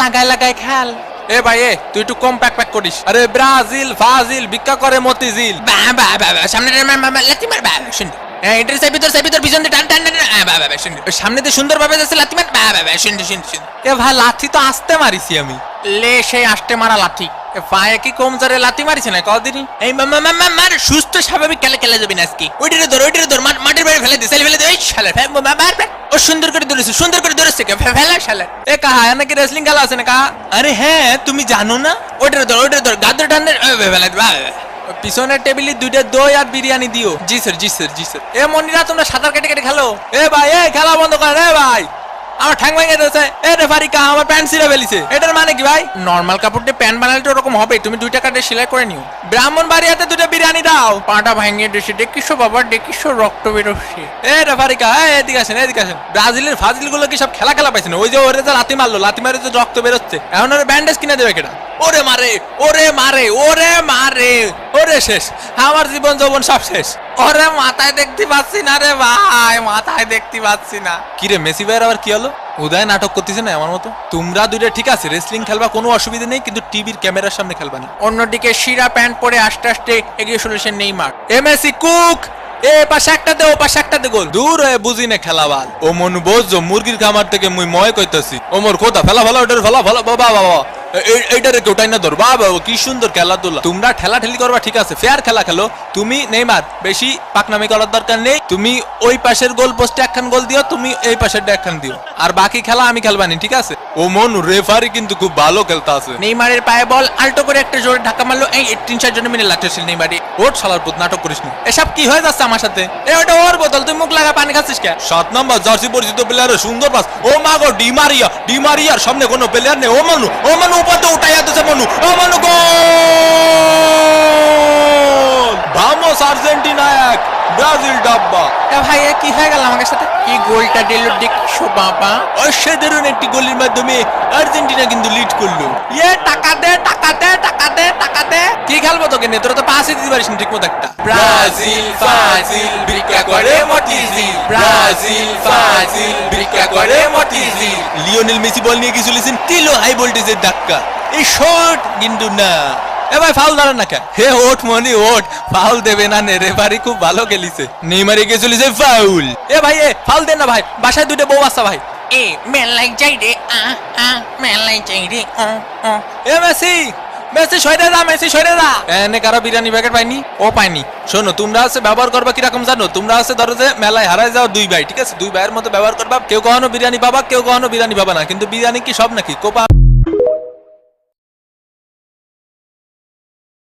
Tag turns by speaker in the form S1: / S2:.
S1: লাগাই লাগাই খেল। এ ভাই এ তুই একটু কম প্যাক প্যাক করিস। আরে ব্রাজিল ফাজিল ভিক্ষা করে মতিঝিল। সামনে লাথি মার শুন। এটার সাইড ভিতর পিছন দিয়ে টান টান টান। সামনে দিয়ে সুন্দর ভাবে যাচ্ছে লাথি মার। শুন। এ ভাই লাথি তো আস্তে মারিছি আমি। লে সেই আস্তে মারা লাথি। পায়ে কি কম জোরে লাথি মারিছে না কদিনই। এই মার সুস্থ স্বাভাবিক খেলে যাবি না আজকে। ওইটারে ধর মাটির বাইরে ফেলে দে এই শালা ও সুন্দর করে ধরেছে ফেলা শালা। এ কাহা নাকি রেসলিং খেলা আছে না কাহা? আরে হ্যাঁ তুমি জানো না? ওইটারে ধর গাদর ঠান্ডার ফেলা দে। পিছনের টেবিলে 2টা দই আর বিরিয়ানি দিও। জি স্যার। এ মনিরা তোমরা সাঁতার কেটে খেলো। এ ভাই এ খেলা বন্ধ কর। এ ভাই আমার ঠ্যাং ভেঙে দিয়েছে। এ রেফারি কা আমার প্যান্ট ছিঁড়ে ফেলিছে। এটার মানে কি ভাই? নরমাল কাপড় দিয়ে প্যান্ট বানালে তো ওরকম হবে। তুমি 2 টাকা দিয়ে সেলাই করে নিও। ব্রাহ্মণবাড়িয়াতে 2টা বিরিয়ানি দাও। পাটা ভেঙে দিয়েছে। দেখিসো বাবা দেখিসো রক্ত বেরোচ্ছে। এ রেফারি কা এদিকে আসেন। ব্রাজিলের ফাজিল গুলো কি সব খেলা পাইছে না? ওই যে ওরে যে লাথি মারে যে রক্ত বেরোচ্ছে। এখন ওরে ব্যান্ডেজ কিনে দেবে কেটা? ওরে মারে ওরে শেষ। আমার জীবন যৌবন সব শেষ। ওরে মাথায় দেখতে পাচ্ছি না রে ভাই, মাথায় দেখতে পাচ্ছি না। কি রে মেসি ভাইয়ের আবার কি হলো? উদয় নাটক করতেছে না আমার মতো। তোমরা 2টা ঠিক আছে রেসলিং খেলবা, কোনো অসুবিধা নেই, কিন্তু টিভির ক্যামেরার সামনে খেলবা না। অন্যদিকে শিরা প্যান্ট পরে আস্তে এগিয়ে চলেছেন নেইমার। মেসি কুক এ পাশে একটা দে ও পাশে একটা দে গোল। দূর হয়ে বুঝি না খেলাবাল। ও মনু বোঝো মুরগির খামার থেকে মুই ময় কইতাছি। ও মোর খোদা ফেলা ওটার ফেলা বাবা এইটারে কেউটাই না ধর। বাবা কি সুন্দর খেলাধুলা। তোমরা ঠেলাঠেলি করবা ঠিক আছে, ফেয়ার খেলা খেলো। তুমি নেইমার বেশি পাকনামি করার দরকার নেই। তুমি ওই পাশের গোল পোস্টে একখান গোল দিও, তুমি এই পাশের একখান দিও, আর বাকি খেলা আমি খেলবানি ঠিক আছে। ও মনু রেফারি কিন্তু খুব ভালো খেলতে আছে। নেইমারের পায়ে বল আল্টো করে একটা জোরে ধাক্কা মারলো। এই 3-4 জনের মিলে লাগতেছিল নেইমারি। ওর শালার পুত নাটক করিস না। এসব কি হয়ে যাচ্ছে আমার সাথে? ওটা ওর বোতল, তুই মুখ লাগা পানি খাচ্ছিস কে? 7 নম্বর জার্সি পরিচিত প্লেয়ারের সুন্দর পাস। ও মা গো ডিমারিয়ার সামনে কোনো প্লেয়ার নেই। ও মনু উপাতে উঠাইয়া দিছে মনু। ও মনু গোল! ভামোস আর্জেন্টিনা 1 ব্রাজিল ডাব্বা। ভাই কি হয়ে গেল আমার সাথে? কি গোলটা দিল দেখছো বাবা। অসাধারণ একটি গোলের মাধ্যমে আর্জেন্টিনা কিন্তু লিড করলো। টাকা দে কি খেলবো তোকে নিয়ে? তোরা তো পাসই দিতে পারিস না ঠিক মতো একটা। ব্রাজিল ফাজিল ভিক্ষা করে মতিঝিল। লিওনেল মেসি বল নিয়ে গিয়ে চলেছেন, দিল হাই ভোল্টেজের ধাক্কা। এই শট কিন্তু না। এ ভাই ফাউল দাঁড়ান না কে? হে ওট ফাউল দেবে না নে। রেফারি খুব ভালো খেলিছে। নেইমার এগিয়ে চলেছে ফাউল। এ ভাই ফাউল দেন না ভাই, বাসায় 2টা বউ আসছে ভাই। মেলাই যাই রে মেলাই যাই রে। মেসি সরে যা। এনে কারো বিরিয়ানি প্যাকেট পাইনি? ও পাইনি। শোনো তোমরা আছে ব্যবহার করবা কিরকম জানো? তোমরা আছে ধরো যে মেলায় হারায় যাও 2 ভাই ঠিক আছে, 2 ভাইয়ের মতো ব্যবহার করবা। কেউ কখনো বিরিয়ানি পাবা, কেউ কখনো বিরিয়ানি পাবা না। কিন্তু বিরিয়ানি কি সব নাকি? কোপা